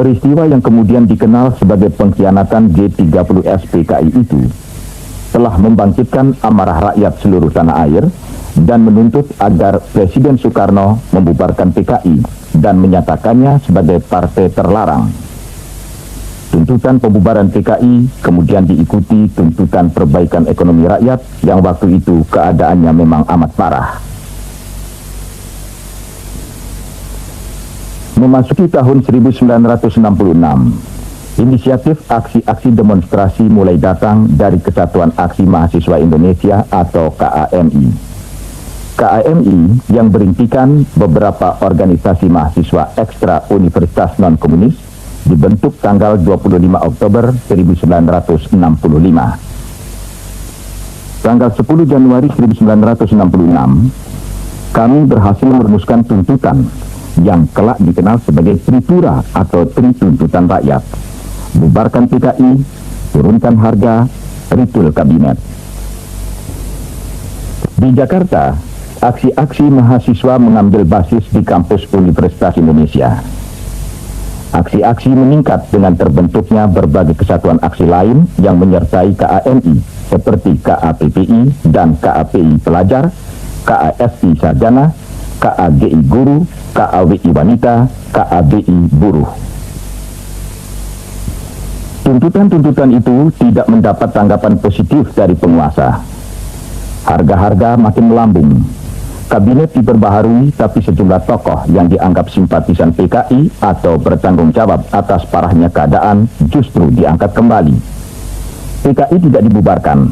Peristiwa yang kemudian dikenal sebagai pengkhianatan G30S PKI itu telah membangkitkan amarah rakyat seluruh tanah air dan menuntut agar Presiden Soekarno membubarkan PKI dan menyatakannya sebagai partai terlarang. Tuntutan pembubaran PKI kemudian diikuti tuntutan perbaikan ekonomi rakyat yang waktu itu keadaannya memang amat parah. Memasuki tahun 1966, inisiatif aksi-aksi demonstrasi mulai datang dari Kesatuan Aksi Mahasiswa Indonesia atau KAMI. KAMI yang berintikan beberapa organisasi mahasiswa ekstra universitas non-komunis dibentuk tanggal 25 Oktober 1965. Tanggal 10 Januari 1966, kami berhasil merumuskan tuntutan yang kelak dikenal sebagai Tripura atau Tri Tuntutan Rakyat. Bubarkan PKI, turunkan harga, ritul kabinet. Di Jakarta, aksi-aksi mahasiswa mengambil basis di kampus Universitas Indonesia. Aksi-aksi meningkat dengan terbentuknya berbagai kesatuan aksi lain yang menyertai KAMI seperti KAPPI dan KAPI Pelajar, KASI Sarjana, KAGI Guru, KAWI Wanita, KABI Buruh. Tuntutan-tuntutan itu tidak mendapat tanggapan positif dari penguasa. Harga-harga makin melambung. Kabinet diperbaharui, tapi sejumlah tokoh yang dianggap simpatisan PKI atau bertanggung jawab atas parahnya keadaan justru diangkat kembali. PKI tidak dibubarkan.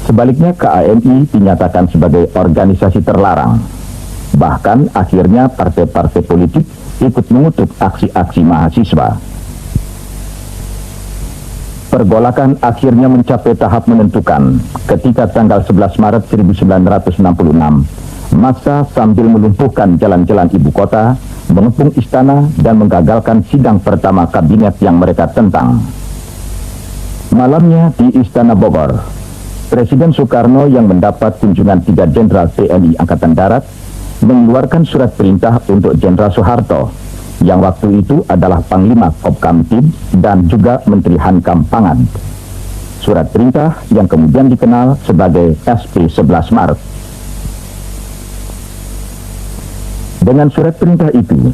Sebaliknya KAMI dinyatakan sebagai organisasi terlarang. Bahkan akhirnya partai-partai politik ikut mengutuk aksi-aksi mahasiswa. Pergolakan akhirnya mencapai tahap menentukan ketika tanggal 11 Maret 1966, massa sambil melumpuhkan jalan-jalan ibu kota, mengepung istana dan menggagalkan sidang pertama kabinet yang mereka tentang. Malamnya di Istana Bogor, Presiden Soekarno yang mendapat kunjungan 3 Jenderal TNI Angkatan Darat mengeluarkan surat perintah untuk Jenderal Soeharto yang waktu itu adalah Panglima Kopkamtib dan juga Menteri Hankam Pangan. Surat perintah yang kemudian dikenal sebagai SP 11 Maret. Dengan surat perintah itu,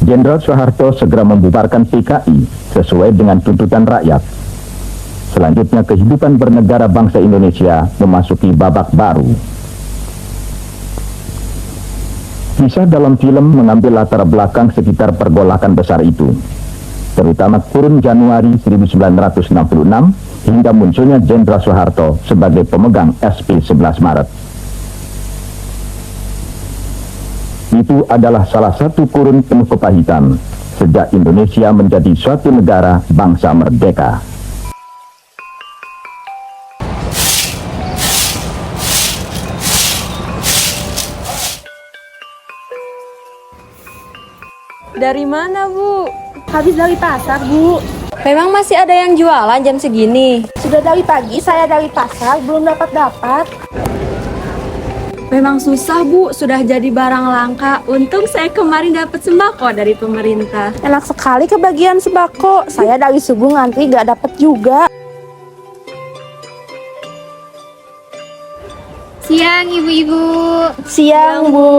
Jenderal Soeharto segera membubarkan PKI sesuai dengan tuntutan rakyat. Selanjutnya kehidupan bernegara bangsa Indonesia memasuki babak baru. Kisah dalam film mengambil latar belakang sekitar pergolakan besar itu, terutama kurun Januari 1966 hingga munculnya Jenderal Soeharto sebagai pemegang SP 11 Maret. Itu adalah salah satu kurun penuh kepahitan sejak Indonesia menjadi suatu negara bangsa merdeka. Dari mana, Bu? Habis dari pasar, Bu. Memang masih ada yang jualan jam segini? Sudah dari pagi saya dari pasar, belum dapat. Memang susah, Bu. Sudah jadi barang langka. Untung saya kemarin dapat sembako dari pemerintah. Enak sekali kebagian sembako. Saya dari subuh ngantri gak dapat juga. Siang, Ibu-ibu. Siang, Bu.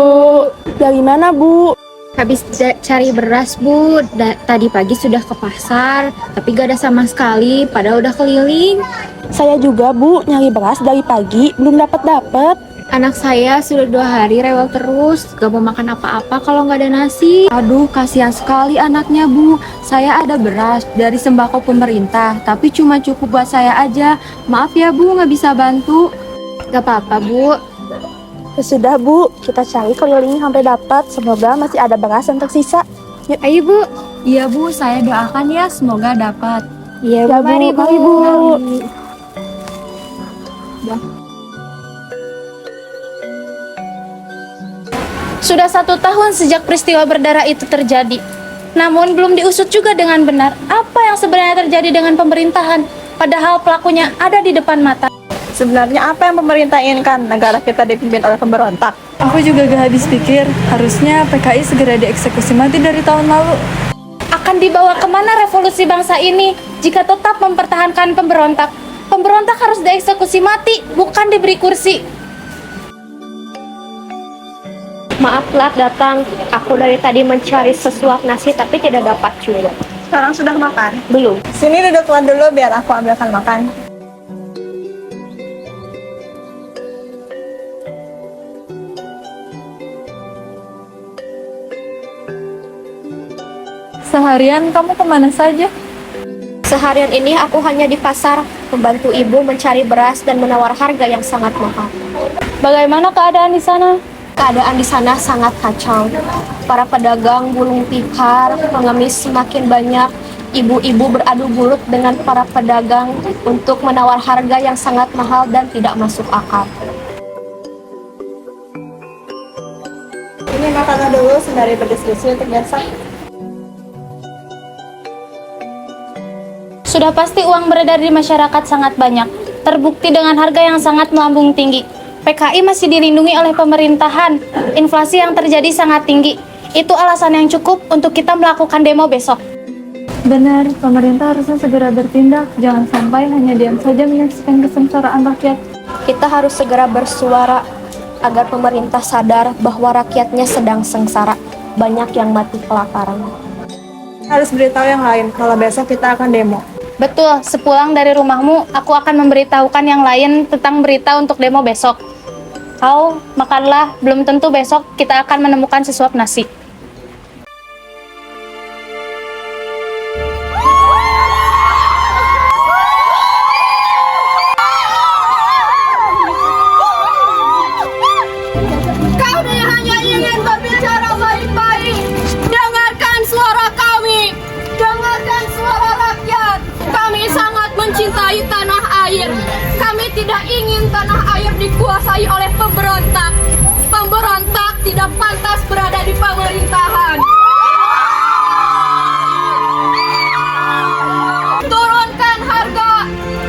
Dari mana, Bu? Habis cari beras, Bu. Tadi pagi sudah ke pasar, tapi gak ada sama sekali, padahal udah keliling. Saya juga, Bu, nyari beras dari pagi, belum dapat. Anak saya sudah 2 hari rewel terus, gak mau makan apa-apa kalau gak ada nasi. Aduh, kasihan sekali anaknya, Bu. Saya ada beras dari sembako pemerintah, tapi cuma cukup buat saya aja. Maaf ya, Bu, gak bisa bantu. Gak apa-apa, Bu. Ya sudah, Bu, kita cari keliling sampai dapat. Semoga masih ada beras yang tersisa. Yuk, ayo, Bu. Iya, Bu, saya doakan ya, semoga dapat. Iya, Bu. Mari, Bu. Sudah 1 tahun sejak peristiwa berdarah itu terjadi. Namun belum diusut juga dengan benar apa yang sebenarnya terjadi dengan pemerintahan, padahal pelakunya ada di depan mata. Sebenarnya apa yang pemerintah inginkan negara kita dipimpin oleh pemberontak? Aku juga gak habis pikir, harusnya PKI segera dieksekusi mati dari tahun lalu. Akan dibawa kemana revolusi bangsa ini jika tetap mempertahankan pemberontak? Pemberontak harus dieksekusi mati, bukan diberi kursi. Maaf telat datang. Aku dari tadi mencari sesuap nasi tapi tidak dapat juga. Sekarang sudah makan? Belum. Sini duduklah dulu biar aku ambilkan makan. Seharian kamu kemana saja? Seharian ini aku hanya di pasar, membantu ibu mencari beras dan menawar harga yang sangat mahal. Bagaimana keadaan di sana? Keadaan di sana sangat kacau. Para pedagang gulung tikar, pengemis semakin banyak. Ibu-ibu beradu mulut dengan para pedagang untuk menawar harga yang sangat mahal dan tidak masuk akal. Ini makanlah dulu sembari berdiskusi untuk besok. Sudah pasti uang beredar di masyarakat sangat banyak. Terbukti dengan harga yang sangat melambung tinggi. PKI masih dilindungi oleh pemerintahan. Inflasi yang terjadi sangat tinggi. Itu alasan yang cukup untuk kita melakukan demo besok. Benar, pemerintah harusnya segera bertindak. Jangan sampai hanya diam saja menyaksikan kesengsaraan rakyat. Kita harus segera bersuara agar pemerintah sadar bahwa rakyatnya sedang sengsara. Banyak yang mati kelaparan. Harus beritahu yang lain kalau besok kita akan demo. Betul, sepulang dari rumahmu, aku akan memberitahukan yang lain tentang berita untuk demo besok. Kau, makanlah, belum tentu besok kita akan menemukan sesuap nasi. Kau hanya ingin berbicara baik-baik. Dengarkan suara kami. Dengarkan suara rakyat. Kami sangat mencintai tanah air. Kami tidak ingin tanah air dikuasai oleh pemberontak. Pemberontak tidak pantas berada di pemerintahan. Turunkan harga.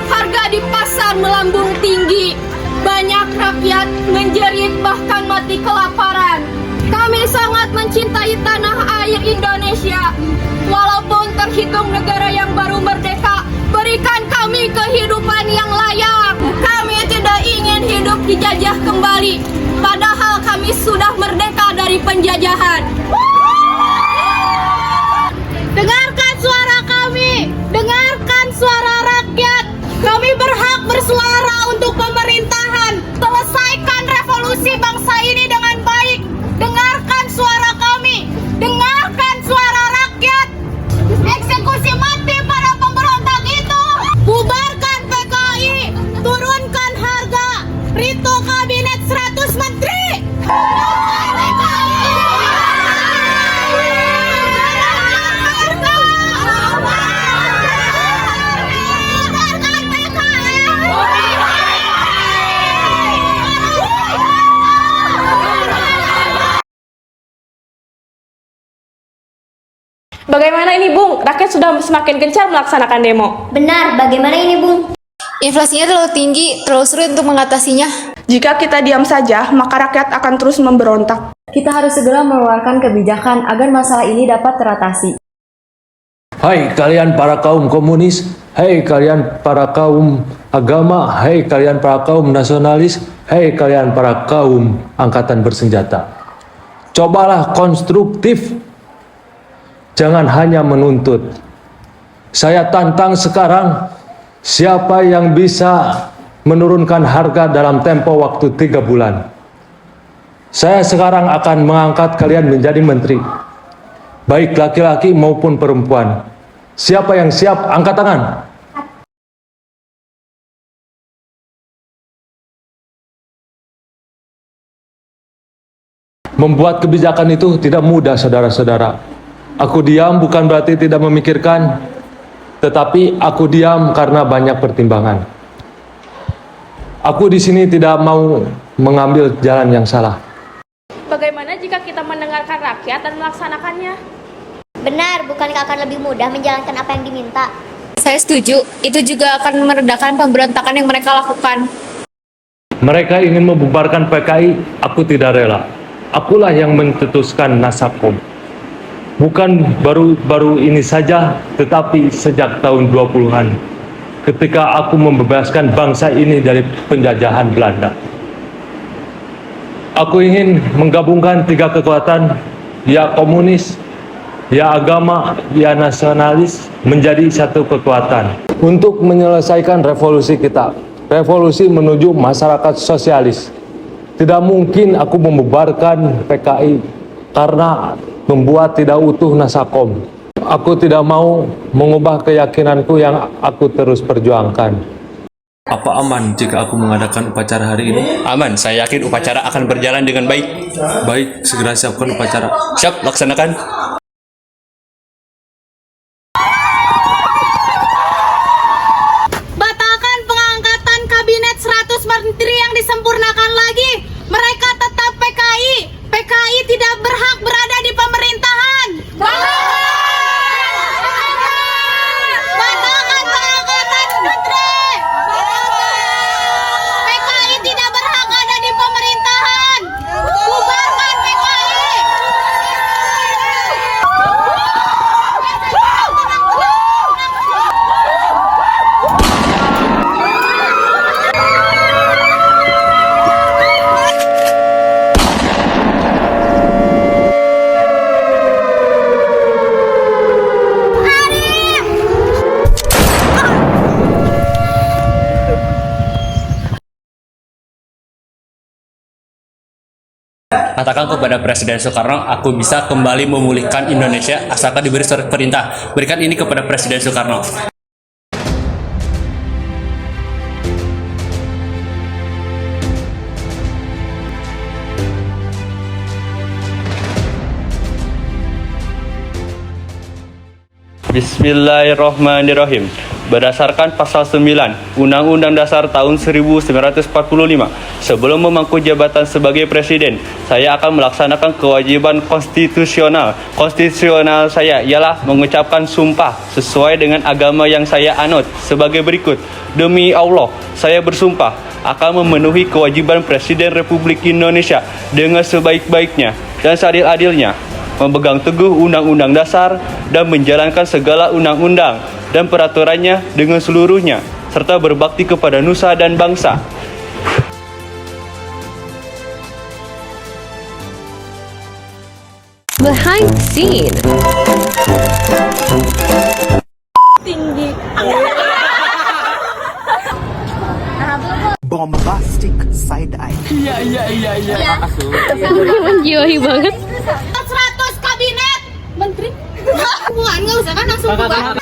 Harga di pasar melambung tinggi. Banyak rakyat menjerit bahkan mati kelaparan. Kami sangat mencintai tanah air Indonesia. Walaupun terhitung negara yang baru merdeka, berikan kami kehidupan yang layak. Kami tidak ingin hidup dijajah kembali, padahal kami sudah merdeka dari penjajahan. Dengarkan suara kami, dengarkan suara rakyat. Kami berhak bersuara untuk pemerintahan. Selesaikan revolusi bangsa ini dengan baik. Dengarkan suara kami, dengarkan suara rakyat. Eksekusi mati para pemberontak itu. Bubarkan PKI, turunkan harga. Rito kabinet 100 menteri. Bubarkan PKI. Bubarkan PKI. Bagaimana ini, Bung? Rakyat sudah semakin gencar melaksanakan demo. Benar, bagaimana ini, Bung? Inflasinya terlalu tinggi, terlalu sulit untuk mengatasinya. Jika kita diam saja, maka rakyat akan terus memberontak. Kita harus segera mengeluarkan kebijakan agar masalah ini dapat teratasi. Hai kalian para kaum komunis, hai kalian para kaum agama, hai kalian para kaum nasionalis, hai kalian para kaum angkatan bersenjata. Cobalah konstruktif, jangan hanya menuntut. Saya tantang sekarang, siapa yang bisa menurunkan harga dalam tempo waktu 3 bulan. Saya sekarang akan mengangkat kalian menjadi menteri, baik laki-laki maupun perempuan. Siapa yang siap, angkat tangan. Membuat kebijakan itu tidak mudah, saudara-saudara. Aku diam bukan berarti tidak memikirkan, tetapi aku diam karena banyak pertimbangan. Aku di sini tidak mau mengambil jalan yang salah. Bagaimana jika kita mendengarkan rakyat dan melaksanakannya? Benar, bukankah akan lebih mudah menjalankan apa yang diminta? Saya setuju, itu juga akan meredakan pemberontakan yang mereka lakukan. Mereka ingin membubarkan PKI, aku tidak rela. Akulah yang mencetuskan Nasakom. bukan baru-baru ini saja, tetapi sejak tahun 20-an, ketika aku membebaskan bangsa ini dari penjajahan Belanda. Aku ingin menggabungkan tiga kekuatan, ya komunis, ya agama, ya nasionalis, menjadi satu kekuatan. Untuk menyelesaikan revolusi kita, revolusi menuju masyarakat sosialis. Tidak mungkin aku membubarkan PKI karena membuat tidak utuh Nasakom. Aku tidak mau mengubah keyakinanku yang aku terus perjuangkan. Apa aman jika aku mengadakan upacara hari ini? Aman, saya yakin upacara akan berjalan dengan baik. Baik, segera siapkan upacara. Siap, laksanakan. Batalkan pengangkatan kabinet 100 menteri yang disempurnakan lagi. Mereka tetap PKI. PKI tidak berhak berada di pemerintahan. Batalkan pengangkatan menteri. PKI tidak berhak ada di pemerintahan. Bubarkan PKI. Katakan kepada Presiden Soekarno, aku bisa kembali memulihkan Indonesia asalkan diberi surat perintah. Berikan ini kepada Presiden Soekarno. Bismillahirrahmanirrahim. Berdasarkan pasal 9 Undang-Undang Dasar tahun 1945, sebelum memangku jabatan sebagai presiden, saya akan melaksanakan kewajiban konstitusional. Konstitusional saya ialah mengucapkan sumpah sesuai dengan agama yang saya anut sebagai berikut. Demi Allah, saya bersumpah akan memenuhi kewajiban Presiden Republik Indonesia dengan sebaik-baiknya dan seadil-adilnya, memegang teguh Undang-Undang Dasar dan menjalankan segala undang-undang dan peraturannya dengan seluruhnya, serta berbakti kepada nusa dan bangsa. Behind the scene. Tinggi. Bombastic side eye. Iya. Menjiwai banget. 100 kabinet menteri. Bukan, nggak usah kan langsung bubar.